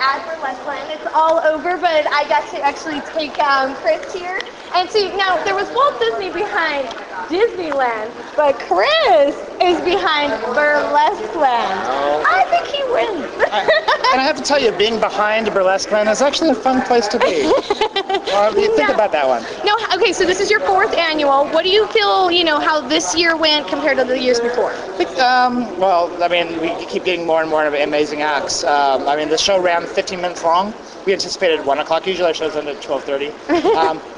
at Burlesqueland. It's all over, but I got to actually take Chris here. And see, now there was Walt Disney behind Disneyland, but Chris is behind Burlesqueland. I think he wins. And I have to tell you, being behind Burlesqueland is actually a fun place to be. Think about that one. No, okay, so this is your 4th annual. What do you feel, how this year went compared to the years before? Well, I mean, we keep getting more and more of amazing acts. I mean, the show ran 15 minutes long. We anticipated 1 o'clock. Usually our shows end at 12:30.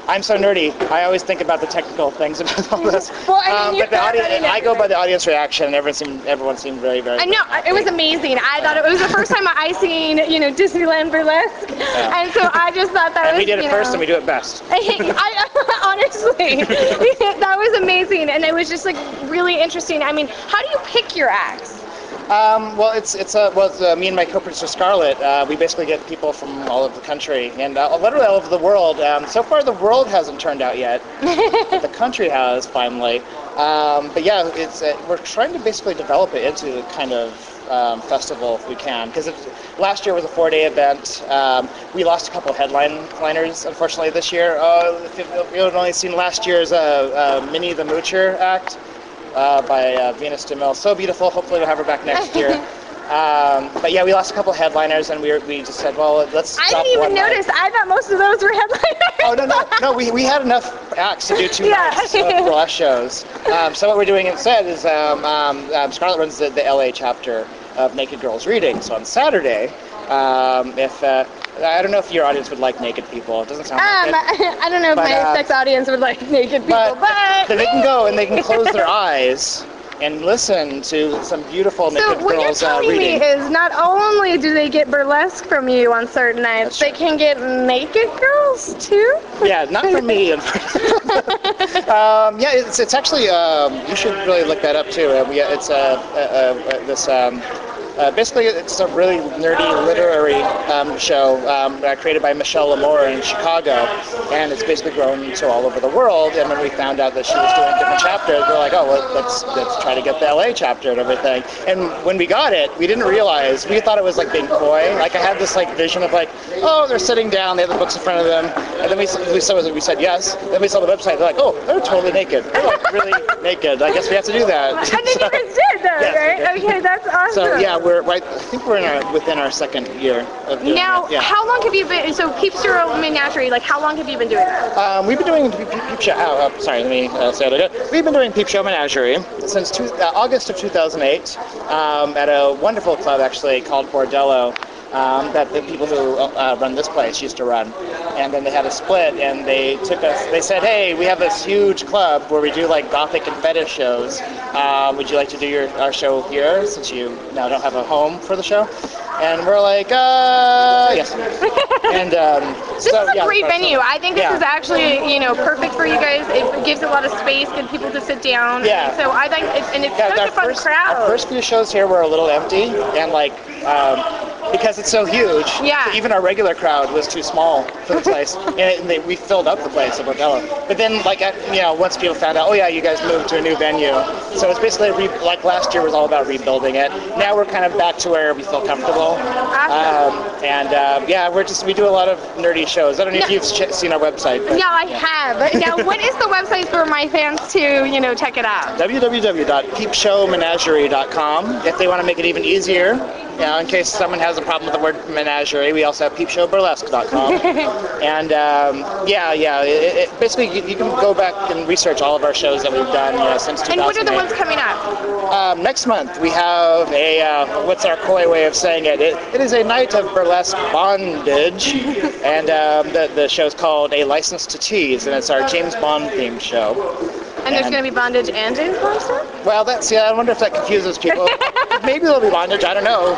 I'm so nerdy. I always think about the technical things about all this. Well, but I go by the audience reaction, and everyone seemed very, very. I know, it was amazing. I thought it was the first time I seen, Disneyland Burlesque, and so I just thought that and we did it first, and we do it best. Honestly, that was amazing, and it was just like really interesting. I mean, how do you pick your acts? Well, it's me and my co-producer Scarlett. We basically get people from all over the country and literally all over the world. So far, the world hasn't turned out yet, but the country has finally. But yeah, we're trying to basically develop it into the kind of festival if we can, because last year was a 4-day event. We lost a couple of headliners, unfortunately, this year. If you've only seen last year's Minnie the Moocher act. By Venus DeMille. So beautiful. Hopefully we'll have her back next year. But yeah, we lost a couple of headliners, and we just said, well, let's. I didn't even notice. I thought most of those were headliners. Oh no! We had enough acts to do 2 nights of burlesque shows. So what we're doing instead is Scarlett runs the LA chapter of Naked Girls Reading. So on Saturday, I don't know if your audience would like naked people. It doesn't sound like it. I don't know if my sex audience would like naked people, but they can go and they can close their eyes and listen to some beautiful naked girls reading. So what you're telling me is not only do they get burlesque from you on certain nights, they can get naked girls too? Yeah, not from me. Yeah, it's actually, you should really look that up too. It's basically, it's a really nerdy literary show created by Michelle Lamore in Chicago, and it's basically grown to all over the world. And when we found out that she was doing different chapters, we're like, oh, well, let's try to get the LA chapter and everything. And when we got it, we didn't realize, we thought it was like being coy. Like I had this like vision of like, oh, they're sitting down, they have the books in front of them, and then we said yes. Then we saw the website, they're like, oh, they're totally naked. They're like really naked. I guess we have to do that. And then you guys did though, yes, right? Okay, that's awesome. So yeah, I think we're within our 2nd year of doing now, that. How long have you been, so Peepshow Menagerie, like how long have you been doing that? We've been doing Peepshow, sorry, let me say it again. We've been doing Peepshow Menagerie since August of 2008 at a wonderful club actually called Bordello. That the people who run this place used to run. And then they had a split, and they said, hey, we have this huge club where we do like gothic and fetish shows. Would you like to do our show here, since you now don't have a home for the show? And we're like, yes. And this is a great venue. I think this is actually, perfect for you guys. It gives a lot of space, good people to sit down. Yeah. So I think, it's such a fun crowd. Our first few shows here were a little empty, and like, because it's so huge, even our regular crowd was too small for the place, and we filled up the place at Bordello. But then, like, once people found out, oh yeah, you guys moved to a new venue, so it's basically like last year was all about rebuilding it. Now we're kind of back to where we feel comfortable, we do a lot of nerdy shows. I don't know if you've seen our website. But, yeah, I have. Now, what is the website for my fans to, check it out? www.peepshowmenagerie.com. If they want to make it even easier, in case someone has a problem with the word menagerie, we also have peepshowburlesque.com. And basically you can go back and research all of our shows that we've done since 2008. And what are the ones coming up? Next month we have what's our coy way of saying it? It is a night of burlesque bondage, and the show's called A License to Tease, and it's our James Bond themed show. And there's going to be bondage and James Bond stuff? Well, I wonder if that confuses people. Maybe there'll be bondage, I don't know.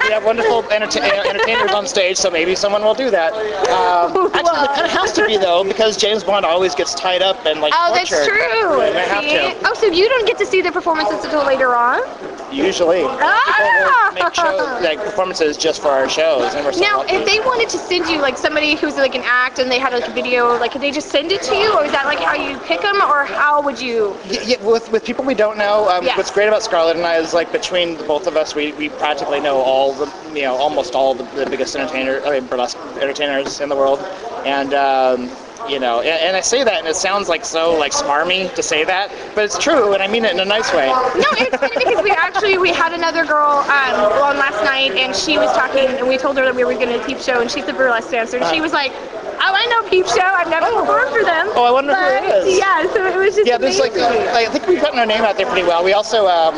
We have wonderful entertainers on stage, so maybe someone will do that. Actually, it kind of has to be, though, because James Bond always gets tied up and, like, tortured. That's true. They have to. Oh, so you don't get to see the performances until later on? Usually. Ah! People will make shows, like performances just for our shows, and we're so Now, lucky. if they wanted to send you like somebody who's like an act and they had like a video, like could they just send it to you, or is that like how you pick them, or how would you? Yeah, with people we don't know, Yes. what's great about Scarlett and I is like between the both of us, we practically know all the, almost all the biggest burlesque entertainers in the world, and and I say that and it sounds like so like smarmy to say that, but it's true and I mean it in a nice way. No, it's funny because we had another girl on last night, and she was talking, and we told her that we were going to Peepshow, and she's a burlesque dancer, and she was like, "Oh, I know Peepshow. I've never performed for them." Oh, I wonder who it is. Yeah, so it was just there's amazing. I think we've gotten our name out there pretty well. We also a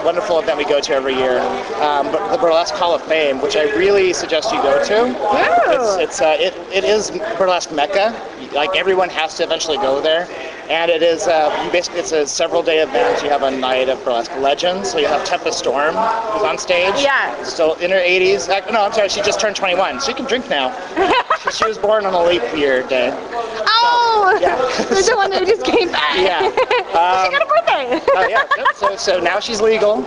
wonderful event we go to every year, the Burlesque Hall of Fame, which I really suggest you go to. Ooh. It is burlesque mecca. Like everyone has to eventually go there, and it is it's a several-day event. You have a night of burlesque legends. So you have Tempest Storm who's on stage. Yeah. Still in her 80s. No, I'm sorry, she just turned 21, so you can drink now. She was born on a leap year day. Oh, Yeah. there's the one that just came back. Yeah. She got a birthday. So now she's legal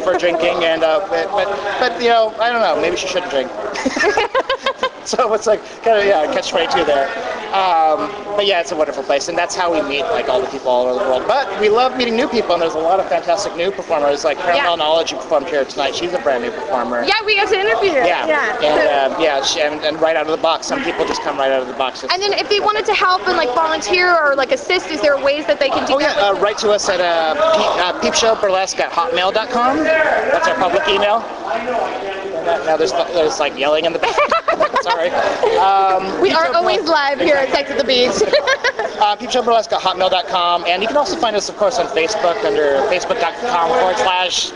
for drinking, and but I don't know, maybe she shouldn't drink. So it's like kind of catch-22 there. But yeah, it's a wonderful place, and that's how we meet like all the people all over the world. But we love meeting new people, and there's a lot of fantastic new performers, like Caramel Knowledge, who performed here tonight. She's a brand new performer. Yeah, we got to interview her. And right out of the box. Some people just come right out of the box. And then if they wanted to help and like volunteer or like assist, is there ways that they can do that? Write to us at peepshowburlesque@hotmail.com. That's our public email. Now there's like yelling in the back. Sorry. We are always live here at Sex at the Beach. Peepshowburlesque@hotmail.com, and you can also find us, of course, on Facebook under facebook.com/burlesque.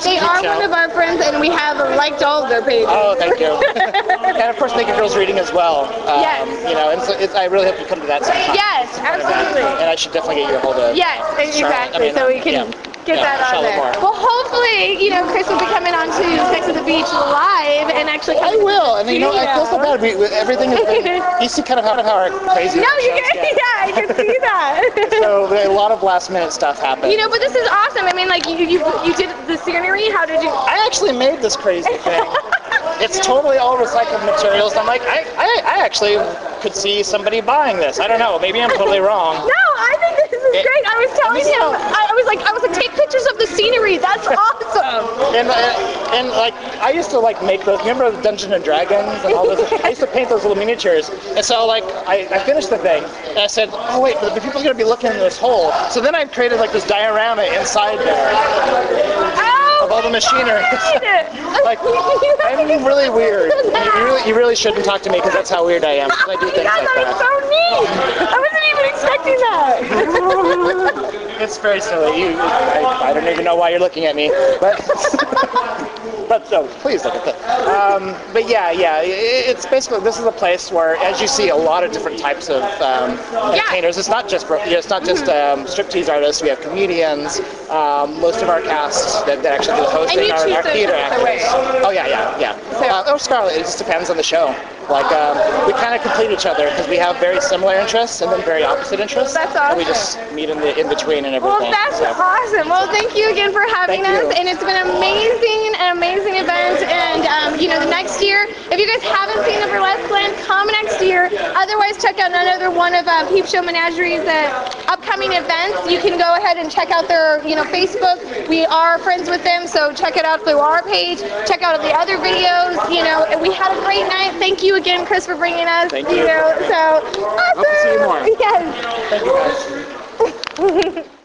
They are one of our friends, and we have liked all of their pages. Oh, thank you. And of course, Naked Girls Reading as well. Yes. And so I really hope you come to that sometime. Yes, absolutely. And I should definitely get you a hold of. Yes, exactly. So we can get that on there. Moore. Well, hopefully, Chris will be coming on to Sex at the Beach live and actually. I will, and I feel so bad. Everything has been. You see kind of how our crazy. No, you can. Yeah, I can see that. So a lot of last minute stuff happened. But this is awesome. I mean, like you did the scenery. How did you? I actually made this crazy thing. It's totally all recycled materials. I'm like, I actually could see somebody buying this. I don't know. Maybe I'm totally wrong. No, I think this is great. I was telling him. I was like, take pictures of the scenery. That's awesome. And like I used to like make those. Remember the Dungeons and Dragons and all those? I used to paint those little miniatures. And so like I finished the thing, and I said, oh wait, the people's gonna be looking in this hole. So then I created like this diorama inside there. Of all the machinery. Like, I'm really weird. You really shouldn't talk to me because that's how weird I am. I do things like that is so neat. I wasn't even expecting that. It's very silly. I don't even know why you're looking at me, but so please look at that. But it's basically, this is a place where, as you see, a lot of different types of entertainers. It's not just striptease artists. We have comedians. Most of our cast that actually do the hosting are theater actors. Oh yeah. Scarlett. It just depends on the show. Like we kind of complete each other because we have very similar interests and then very opposite interests. That's awesome. And we just meet in between and everything. Well, that's awesome. Well, thank you again for having us, and it's been an amazing event. And the next year, if you guys haven't seen the Burlesqueland, come next year. Otherwise, check out another one of Peepshow Menagerie's upcoming events. You can go ahead and check out their Facebook. We are friends with them, so check it out through our page. Check out the other videos. And we had a great night. Thank you again, Chris, for bringing us. Thank you. So awesome. Hope to see you more. Yes. Thank you, guys.